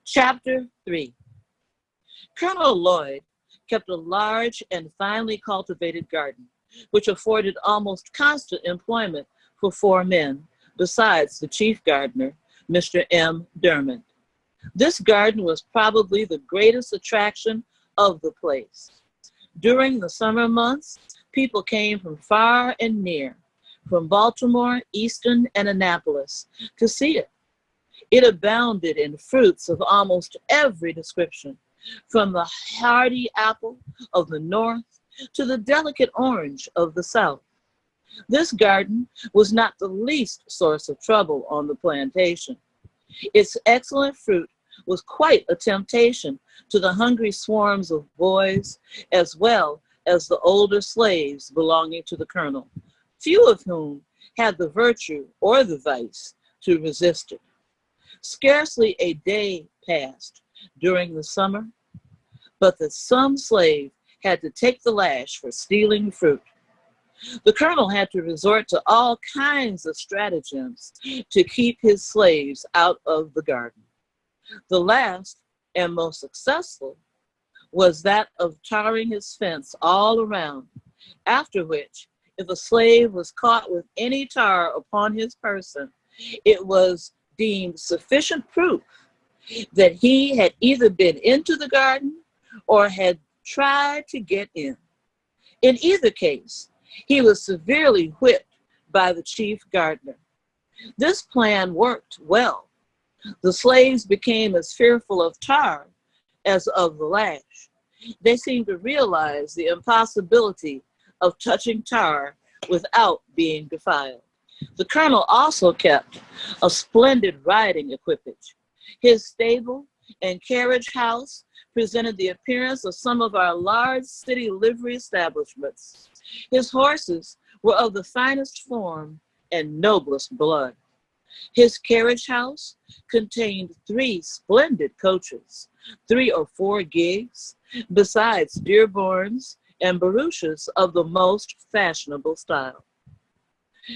Chapter 3. Colonel Lloyd kept a large and finely cultivated garden, which afforded almost constant employment for 4 men, besides the chief gardener, Mr. M. Dermott. This garden was probably the greatest attraction of the place. During the summer months, people came from far and near, from Baltimore, Easton, and Annapolis, to see it. It abounded in fruits of almost every description, from the hardy apple of the north to the delicate orange of the south. This garden was not the least source of trouble on the plantation. Its excellent fruit was quite a temptation to the hungry swarms of boys, as well as the older slaves belonging to the colonel, few of whom had the virtue or the vice to resist it. Scarcely a day passed during the summer, but that some slave had to take the lash for stealing fruit. The colonel had to resort to all kinds of stratagems to keep his slaves out of the garden. The last and most successful was that of tarring his fence all around, after which, if a slave was caught with any tar upon his person, it was deemed sufficient proof that he had either been into the garden or had tried to get in. In either case, he was severely whipped by the chief gardener. This plan worked well. The slaves became as fearful of tar as of the lash. They seemed to realize the impossibility of touching tar without being defiled. The colonel also kept a splendid riding equipage. His stable and carriage house presented the appearance of some of our large city livery establishments. His horses were of the finest form and noblest blood. His carriage house contained 3 splendid coaches, 3 or 4 gigs, besides Dearborns and barouches of the most fashionable style.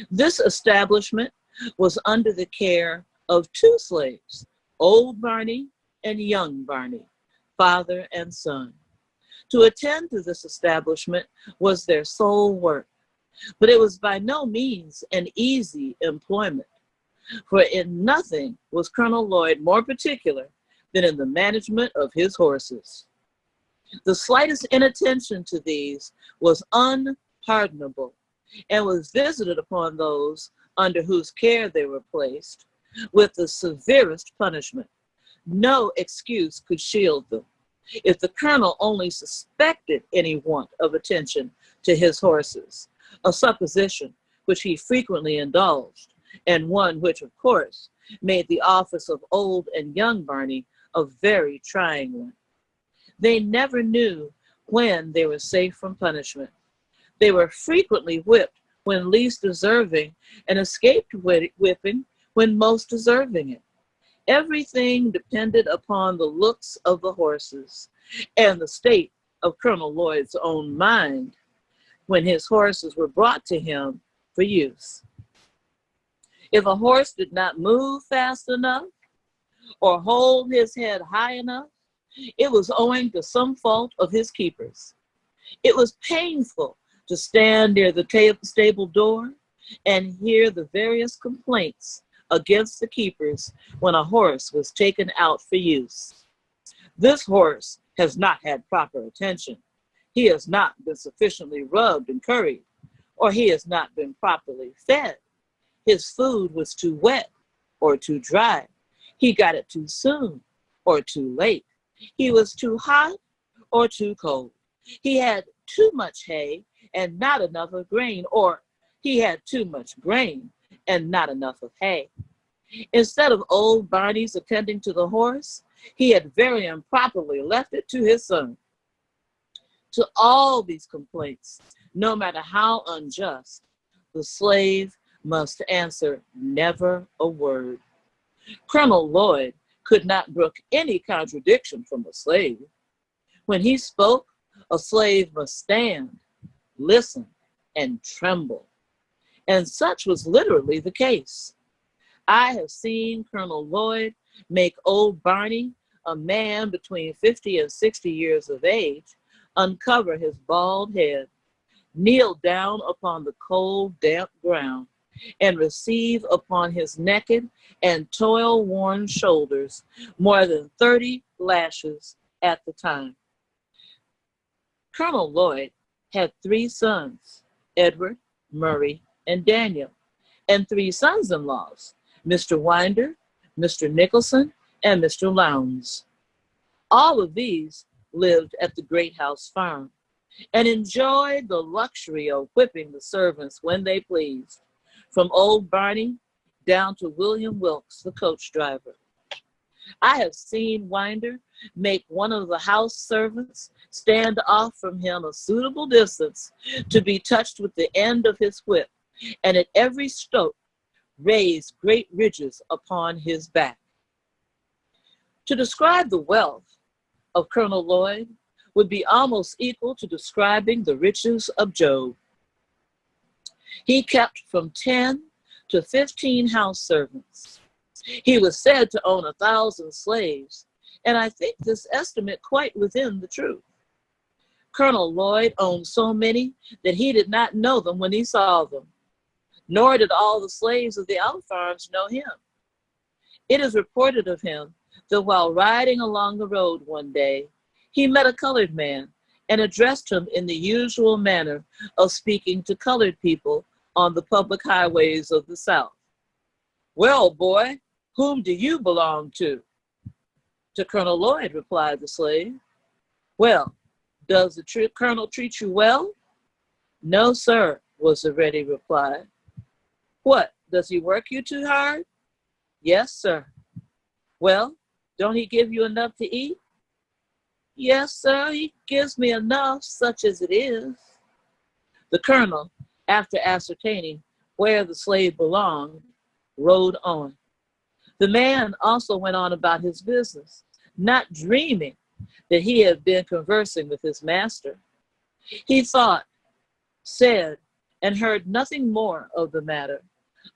This establishment was under the care of 2 slaves, Old Barney and Young Barney, father and son. To attend to this establishment was their sole work, but it was by no means an easy employment, for in nothing was Colonel Lloyd more particular than in the management of his horses. The slightest inattention to these was unpardonable, and was visited upon those under whose care they were placed with the severest punishment. No excuse could shield them. If the colonel only suspected any want of attention to his horses, a supposition which he frequently indulged, and one which, of course, made the office of Old and Young Barney a very trying one. They never knew when they were safe from punishment. They were frequently whipped when least deserving and escaped whipping when most deserving it. Everything depended upon the looks of the horses and the state of Colonel Lloyd's own mind when his horses were brought to him for use. If a horse did not move fast enough or hold his head high enough, it was owing to some fault of his keeper's. It was painful to stand near the stable door and hear the various complaints against the keepers when a horse was taken out for use. This horse has not had proper attention. He has not been sufficiently rubbed and curried, or he has not been properly fed. His food was too wet or too dry. He got it too soon or too late. He was too hot or too cold. He had too much hay and not enough of grain, or he had too much grain and not enough of hay. Instead of Old Barney's attending to the horse, he had very improperly left it to his son. To all these complaints, no matter how unjust, the slave must answer never a word. Colonel Lloyd could not brook any contradiction from a slave. When he spoke, a slave must stand, listen, and tremble. And such was literally the case. I have seen Colonel Lloyd make Old Barney a man between 50 and 60 years of age, uncover his bald head, kneel down upon the cold, damp ground, and receive upon his naked and toil-worn shoulders more than 30 lashes at the time. Colonel Lloyd had 3 sons, Edward, Murray, and Daniel, and 3 sons-in-laws, Mr. Winder, Mr. Nicholson, and Mr. Lowndes. All of these lived at the Great House Farm and enjoyed the luxury of whipping the servants when they pleased, from old Barney down to William Wilkes, the coach driver. I have seen Winder make one of the house servants stand off from him a suitable distance to be touched with the end of his whip, and at every stroke raise great ridges upon his back. To describe the wealth of Colonel Lloyd would be almost equal to describing the riches of Job. He kept from 10 to 15 house servants. He was said to own 1,000 slaves, and I think this estimate quite within the truth. Colonel Lloyd owned so many that he did not know them when he saw them, nor did all the slaves of the out farms know him. It is reported of him that while riding along the road one day, he met a colored man and addressed him in the usual manner of speaking to colored people on the public highways of the South. "Well, boy, whom do you belong to?" "To Colonel Lloyd," replied the slave. "Well, does the colonel treat you well?" "No, sir," was the ready reply. "What, does he work you too hard?" "Yes, sir." "Well, don't he give you enough to eat?" "Yes, sir, he gives me enough, such as it is." The colonel, after ascertaining where the slave belonged, rode on. The man also went on about his business, not dreaming that he had been conversing with his master. He thought, said, and heard nothing more of the matter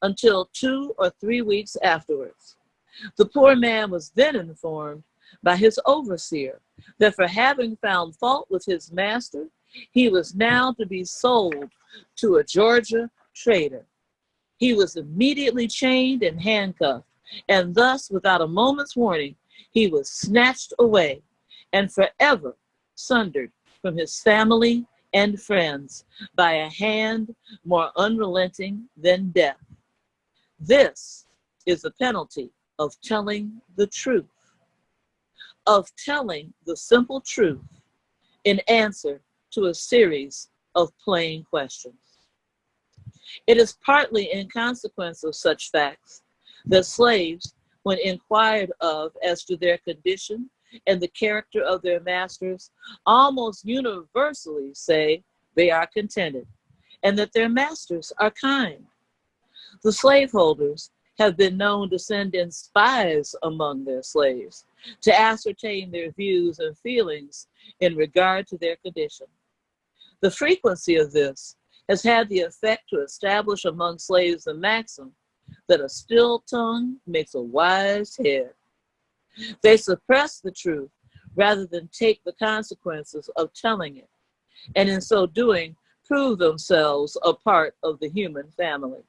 until 2 or 3 weeks afterwards. The poor man was then informed by his overseer that for having found fault with his master, he was now to be sold to a Georgia trader. He was immediately chained and handcuffed, and thus, without a moment's warning, he was snatched away and forever sundered from his family and friends by a hand more unrelenting than death. This is the penalty of telling the truth, of telling the simple truth in answer to a series of plain questions. It is partly in consequence of such facts that slaves, when inquired of as to their condition and the character of their masters, almost universally say they are contented and that their masters are kind. The slaveholders have been known to send in spies among their slaves to ascertain their views and feelings in regard to their condition. The frequency of this has had the effect to establish among slaves the maxim that a still tongue makes a wise head. They suppress the truth rather than take the consequences of telling it, and in so doing, prove themselves a part of the human family.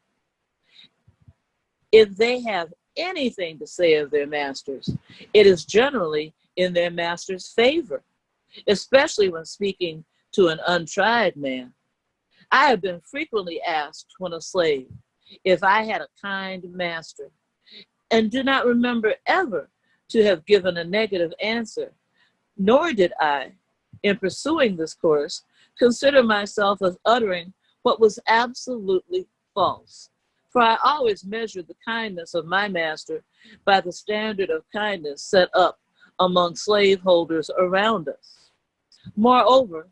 If they have anything to say of their masters, it is generally in their master's favor, especially when speaking to an untried man. I have been frequently asked when a slave if I had a kind master, and do not remember ever to have given a negative answer, nor did I, in pursuing this course, consider myself as uttering what was absolutely false. For I always measured the kindness of my master by the standard of kindness set up among slaveholders around us. Moreover,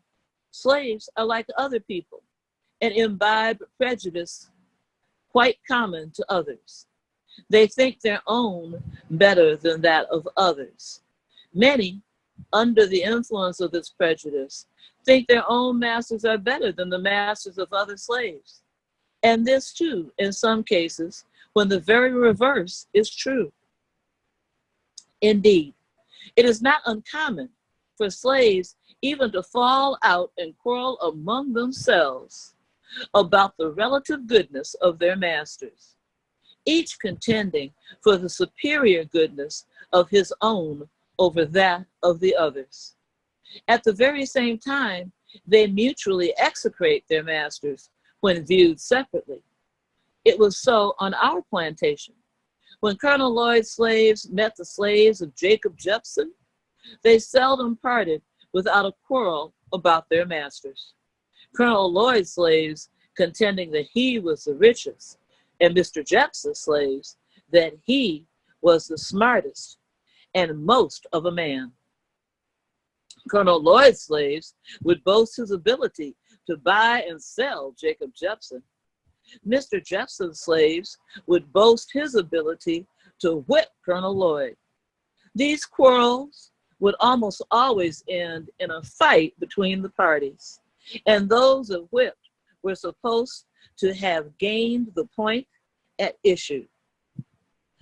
slaves are like other people and imbibe prejudice quite common to others. They think their own better than that of others. Many, under the influence of this prejudice, think their own masters are better than the masters of other slaves. And this too, in some cases, when the very reverse is true. Indeed, It is not uncommon for slaves even to fall out and quarrel among themselves about the relative goodness of their masters, each contending for the superior goodness of his own over that of the others. At the very same time, they mutually execrate their masters when viewed separately. It was so on our plantation. When Colonel Lloyd's slaves met the slaves of Jacob Jepson, they seldom parted without a quarrel about their masters. Colonel Lloyd's slaves contending that he was the richest, and Mr. Jepson's slaves that he was the smartest and most of a man. Colonel Lloyd's slaves would boast his ability to buy and sell Jacob Jepson. Mr. Jepson's slaves would boast his ability to whip Colonel Lloyd. These quarrels would almost always end in a fight between the parties, and those that whipped were supposed to have gained the point at issue.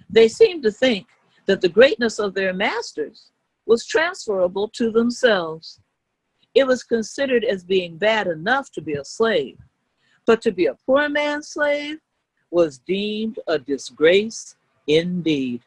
They seemed to think that the greatness of their masters was transferable to themselves. It was considered as being bad enough to be a slave, but to be a poor man's slave was deemed a disgrace indeed.